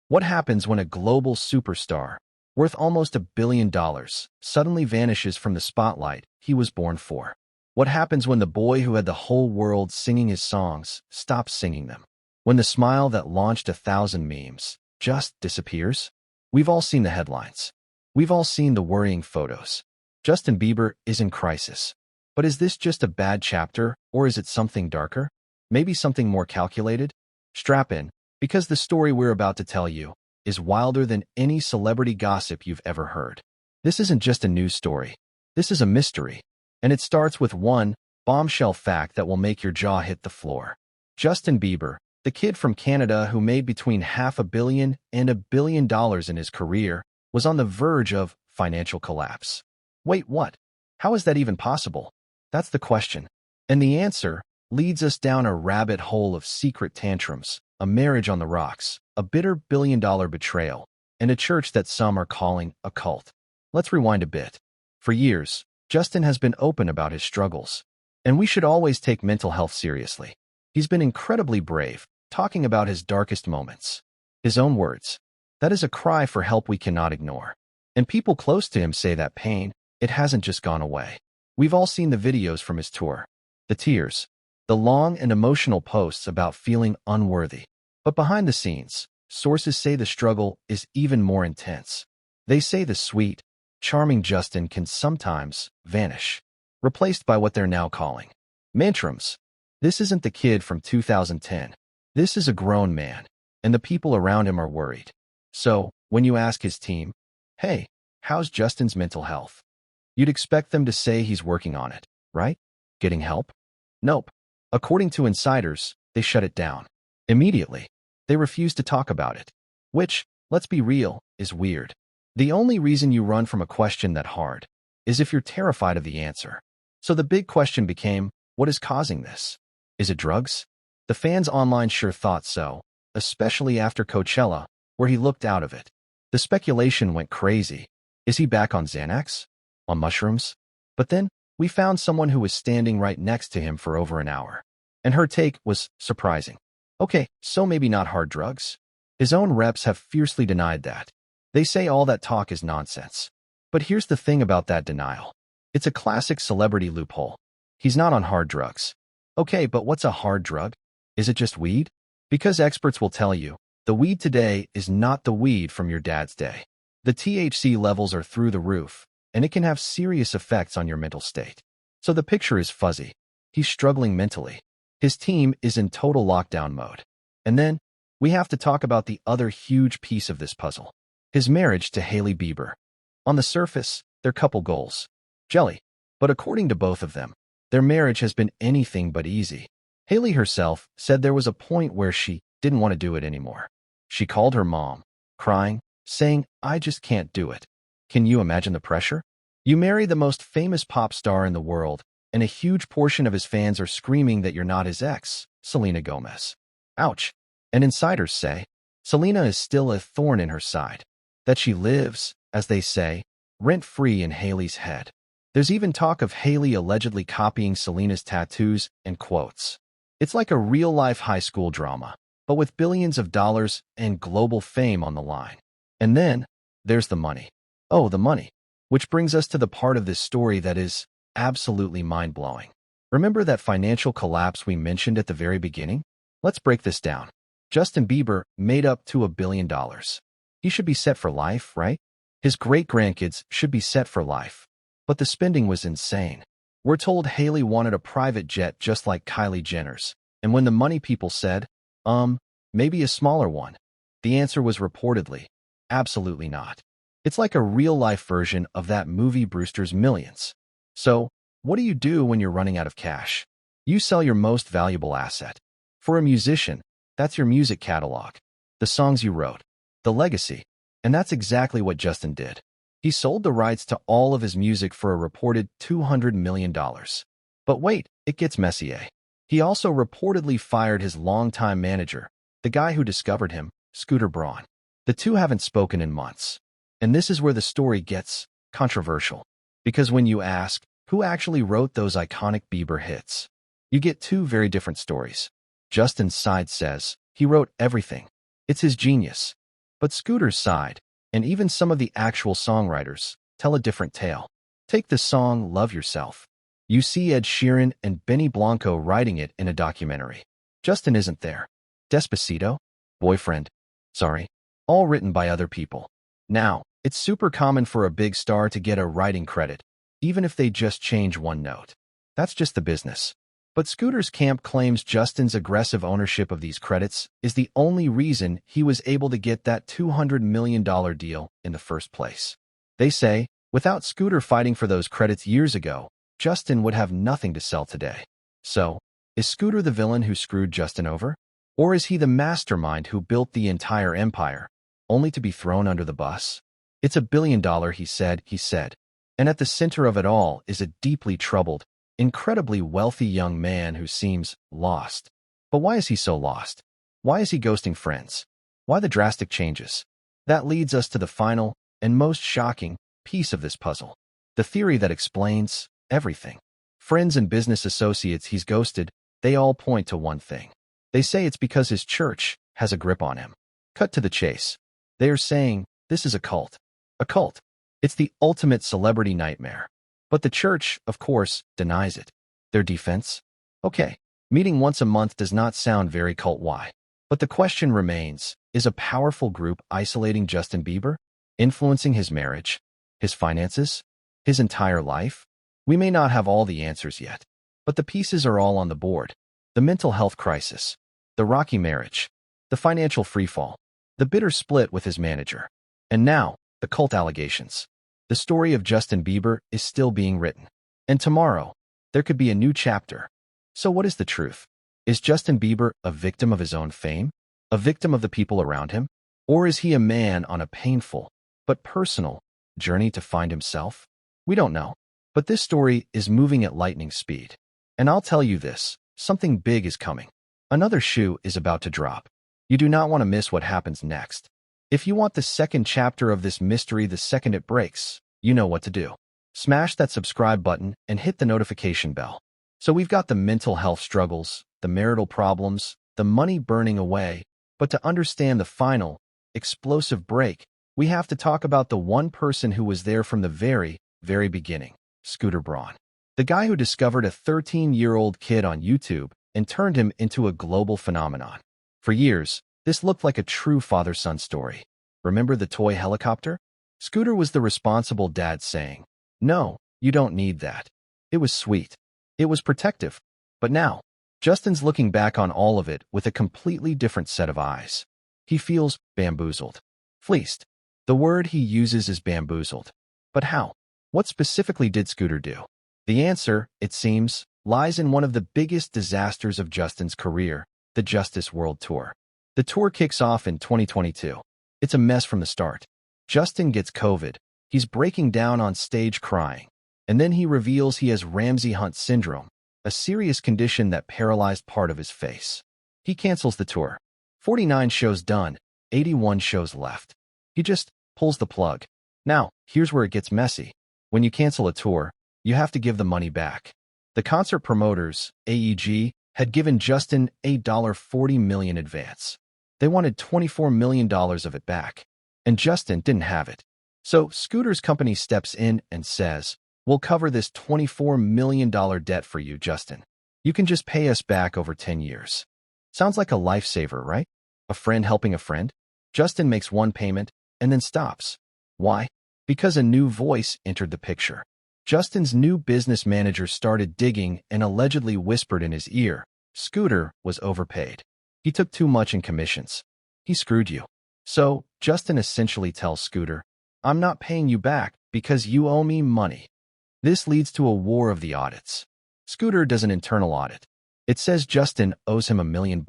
What happens when a global superstar, worth almost $1 billion, suddenly vanishes from the spotlight he was born for? What happens when the boy who had the whole world singing his songs stops singing them? When the smile that launched 1,000 memes just disappears? We've all seen the headlines. We've all seen the worrying photos. Justin Bieber is in crisis. But is this just a bad chapter, or is it something darker? Maybe something more calculated? Strap in, because the story we're about to tell you is wilder than any celebrity gossip you've ever heard. This isn't just a news story. This is a mystery. And it starts with one bombshell fact that will make your jaw hit the floor. Justin Bieber, the kid from Canada who made between $500 million and $1 billion in his career, was on the verge of financial collapse. Wait, what? How is that even possible? That's the question. And the answer leads us down a rabbit hole of secret tantrums, a marriage on the rocks, a bitter billion-dollar betrayal, and a church that some are calling a cult. Let's rewind a bit. For years, Justin has been open about his struggles. And we should always take mental health seriously. He's been incredibly brave, talking about his darkest moments. His own words. That is a cry for help we cannot ignore. And people close to him say that pain, it hasn't just gone away. We've all seen the videos from his tour. The tears. The long and emotional posts about feeling unworthy. But behind the scenes, sources say the struggle is even more intense. They say the sweet, charming Justin can sometimes vanish, replaced by what they're now calling mantrams. This isn't the kid from 2010. This is a grown man, and the people around him are worried. So, when you ask his team, hey, how's Justin's mental health? You'd expect them to say he's working on it, right? Getting help? Nope. According to insiders, they shut it down. Immediately. They refuse to talk about it. Which, let's be real, is weird. The only reason you run from a question that hard is if you're terrified of the answer. So the big question became, what is causing this? Is it drugs? The fans online sure thought so, especially after Coachella, where he looked out of it. The speculation went crazy. Is he back on Xanax? On mushrooms? But then, we found someone who was standing right next to him for over an hour. And her take was surprising. Okay, so maybe not hard drugs? His own reps have fiercely denied that. They say all that talk is nonsense. But here's the thing about that denial. It's a classic celebrity loophole. He's not on hard drugs. Okay, but what's a hard drug? Is it just weed? Because experts will tell you, the weed today is not the weed from your dad's day. The THC levels are through the roof, and it can have serious effects on your mental state. So the picture is fuzzy. He's struggling mentally. His team is in total lockdown mode. And then, we have to talk about the other huge piece of this puzzle. His marriage to Hailey Bieber. On the surface, their couple goals. Jelly. But according to both of them, their marriage has been anything but easy. Hailey herself said there was a point where she didn't want to do it anymore. She called her mom, crying, saying, I just can't do it. Can you imagine the pressure? You marry the most famous pop star in the world, and a huge portion of his fans are screaming that you're not his ex, Selena Gomez. Ouch. And insiders say, Selena is still a thorn in her side. That she lives, as they say, rent-free in Hailey's head. There's even talk of Hailey allegedly copying Selena's tattoos and quotes. It's like a real-life high school drama, but with billions of dollars and global fame on the line. And then, there's the money. Oh, the money. Which brings us to the part of this story that is absolutely mind-blowing. Remember that financial collapse we mentioned at the very beginning? Let's break this down. Justin Bieber made up to $1 billion. He should be set for life, right? His great-grandkids should be set for life. But the spending was insane. We're told Hailey wanted a private jet just like Kylie Jenner's. And when the money people said, maybe a smaller one, the answer was reportedly, absolutely not. It's like a real-life version of that movie Brewster's Millions. So, what do you do when you're running out of cash? You sell your most valuable asset. For a musician, that's your music catalog, the songs you wrote, the legacy. And that's exactly what Justin did. He sold the rights to all of his music for a reported $200 million. But wait, it gets messier. He also reportedly fired his longtime manager, the guy who discovered him, Braun. The two haven't spoken in months. And this is where the story gets controversial. Because when you ask, who actually wrote those iconic Bieber hits, you get two very different stories. Justin's side says, he wrote everything. It's his genius. But Scooter's side, and even some of the actual songwriters, tell a different tale. Take the song Love Yourself. You see Ed Sheeran and Benny Blanco writing it in a documentary. Justin isn't there. Despacito, Boyfriend, Sorry, all written by other people. Now, it's super common for a big star to get a writing credit, even if they just change one note. That's just the business. But Scooter's camp claims Justin's aggressive ownership of these credits is the only reason he was able to get that $200 million deal in the first place. They say, without Scooter fighting for those credits years ago, Justin would have nothing to sell today. So, is Scooter the villain who screwed Justin over? Or is he the mastermind who built the entire empire, only to be thrown under the bus? It's $1 billion, he said. And at the center of it all is a deeply troubled, incredibly wealthy young man who seems lost. But why is he so lost? Why is he ghosting friends? Why the drastic changes? That leads us to the final and most shocking piece of this puzzle. The theory that explains everything. Friends and business associates he's ghosted, they all point to one thing. They say it's because his church has a grip on him. Cut to the chase. They are saying this is a cult. A cult. It's the ultimate celebrity nightmare. But the church, of course, denies it. Their defense? Okay, meeting once a month does not sound very cult-y. But the question remains, is a powerful group isolating Justin Bieber? Influencing his marriage? His finances? His entire life? We may not have all the answers yet. But the pieces are all on the board. The mental health crisis. The rocky marriage. The financial freefall. The bitter split with his manager. And now, the cult allegations. The story of Justin Bieber is still being written. And tomorrow, there could be a new chapter. So what is the truth? Is Justin Bieber a victim of his own fame? A victim of the people around him? Or is he a man on a painful, but personal, journey to find himself? We don't know. But this story is moving at lightning speed. And I'll tell you this, something big is coming. Another shoe is about to drop. You do not want to miss what happens next. If you want the second chapter of this mystery the second it breaks, you know what to do. Smash that subscribe button and hit the notification bell. So we've got the mental health struggles, the marital problems, the money burning away, but to understand the final, explosive break, we have to talk about the one person who was there from the very, very beginning, Scooter Braun. The guy who discovered a 13-year-old kid on YouTube and turned him into a global phenomenon. For years, this looked like a true father-son story. Remember the toy helicopter? Scooter was the responsible dad saying, "No, you don't need that." It was sweet. It was protective. But now, Justin's looking back on all of it with a completely different set of eyes. He feels bamboozled. Fleeced. The word he uses is bamboozled. But how? What specifically did Scooter do? The answer, it seems, lies in one of the biggest disasters of Justin's career, the Justice World Tour. The tour kicks off in 2022. It's a mess from the start. Justin gets COVID. He's breaking down on stage crying. And then he reveals he has Ramsay Hunt syndrome, a serious condition that paralyzed part of his face. He cancels the tour. 49 shows done, 81 shows left. He just pulls the plug. Now, here's where it gets messy. When you cancel a tour, you have to give the money back. The concert promoters, AEG, had given Justin a $40 million advance. They wanted $24 million of it back, and Justin didn't have it. So Scooter's company steps in and says, "We'll cover this $24 million debt for you, Justin. You can just pay us back over 10 years. Sounds like a lifesaver, right? A friend helping a friend? Justin makes one payment and then stops. Why? Because a new voice entered the picture. Justin's new business manager started digging and allegedly whispered in his ear, Scooter was overpaid. He took too much in commissions. He screwed you. So, Justin essentially tells Scooter, "I'm not paying you back because you owe me money." This leads to a war of the audits. Scooter does an internal audit. It says Justin owes him $1 million.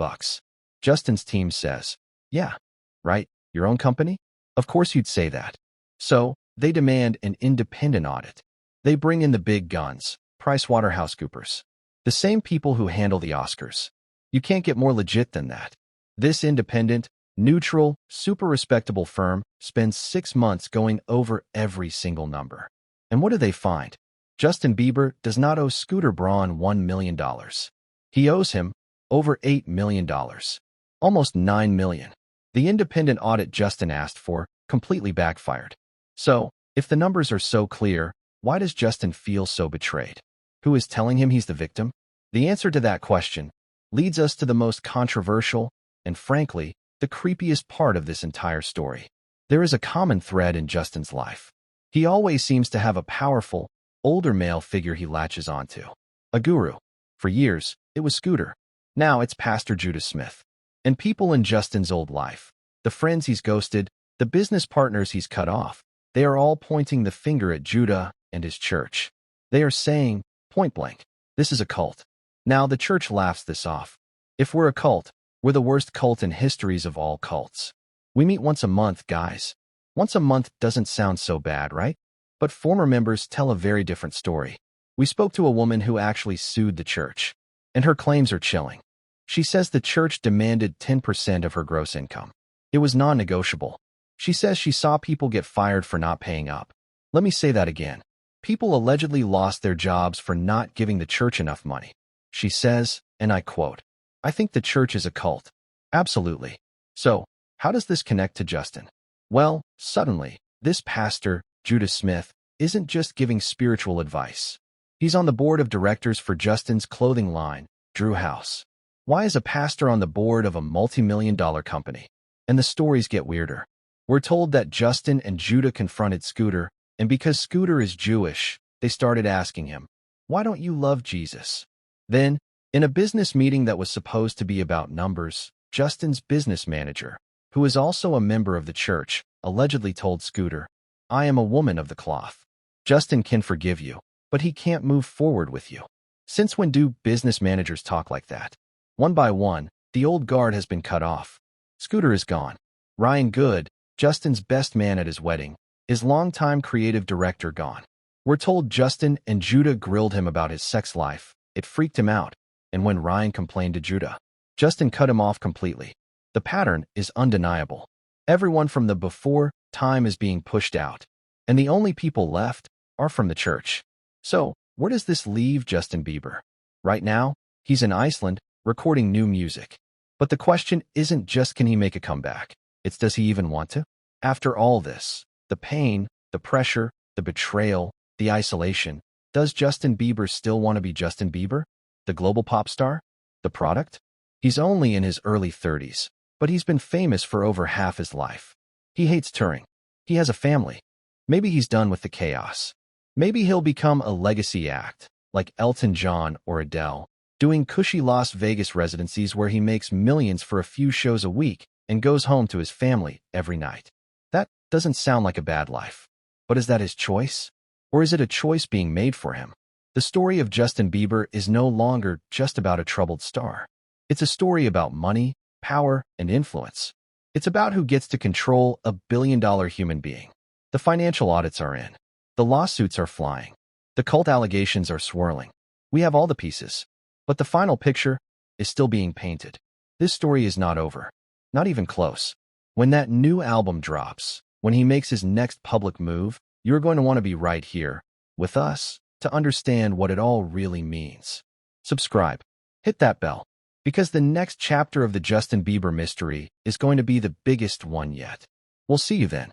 Justin's team says, "Yeah, right, your own company? Of course you'd say that." So, they demand an independent audit. They bring in the big guns, PricewaterhouseCoopers, the same people who handle the Oscars. You can't get more legit than that. This independent, neutral, super respectable firm spends 6 months going over every single number. And what do they find? Justin Bieber does not owe Scooter Braun $1 million. He owes him over $8 million. Almost $9 million. The independent audit Justin asked for completely backfired. So, if the numbers are so clear, why does Justin feel so betrayed? Who is telling him he's the victim? The answer to that question leads us to the most controversial and, frankly, the creepiest part of this entire story. There is a common thread in Justin's life. He always seems to have a powerful, older male figure he latches onto. A guru. For years, it was Scooter. Now it's Pastor Judah Smith. And people in Justin's old life, the friends he's ghosted, the business partners he's cut off, they are all pointing the finger at Judah and his church. They are saying, point blank, this is a cult. Now the church laughs this off. If we're a cult, we're the worst cult in histories of all cults. We meet once a month, guys. Once a month doesn't sound so bad, right? But former members tell a very different story. We spoke to a woman who actually sued the church, and her claims are chilling. She says the church demanded 10% of her gross income. It was non-negotiable. She says she saw people get fired for not paying up. Let me say that again. People allegedly lost their jobs for not giving the church enough money. She says, and I quote, "I think the church is a cult." Absolutely. So, how does this connect to Justin? Well, suddenly, this pastor, Judah Smith, isn't just giving spiritual advice. He's on the board of directors for Justin's clothing line, Drew House. Why is a pastor on the board of a multi-million-dollar company? And the stories get weirder. We're told that Justin and Judah confronted Scooter, and because Scooter is Jewish, they started asking him, "Why don't you love Jesus?" Then, in a business meeting that was supposed to be about numbers, Justin's business manager, who is also a member of the church, allegedly told Scooter, "I am a woman of the cloth. Justin can forgive you, but he can't move forward with you." Since when do business managers talk like that? One by one, the old guard has been cut off. Scooter is gone. Ryan Good, Justin's best man at his wedding, his longtime creative director, gone. We're told Justin and Judah grilled him about his sex life. It freaked him out, and when Ryan complained to Judah, Justin cut him off completely. The pattern is undeniable. Everyone from the before time is being pushed out, and the only people left are from the church. So, where does this leave Justin Bieber? Right now, he's in Iceland, recording new music. But the question isn't just can he make a comeback, it's does he even want to? After all this, the pain, the pressure, the betrayal, the isolation, does Justin Bieber still want to be Justin Bieber? The global pop star? The product? He's only in his early 30s, but he's been famous for over half his life. He hates touring. He has a family. Maybe he's done with the chaos. Maybe he'll become a legacy act, like Elton John or Adele, doing cushy Las Vegas residencies where he makes millions for a few shows a week and goes home to his family every night. That doesn't sound like a bad life. But is that his choice? Or is it a choice being made for him? The story of Justin Bieber is no longer just about a troubled star. It's a story about money, power, and influence. It's about who gets to control a billion-dollar human being. The financial audits are in. The lawsuits are flying. The cult allegations are swirling. We have all the pieces. But the final picture is still being painted. This story is not over. Not even close. When that new album drops, when he makes his next public move, you're going to want to be right here with us to understand what it all really means. Subscribe. Hit that bell. Because the next chapter of the Justin Bieber mystery is going to be the biggest one yet. We'll see you then.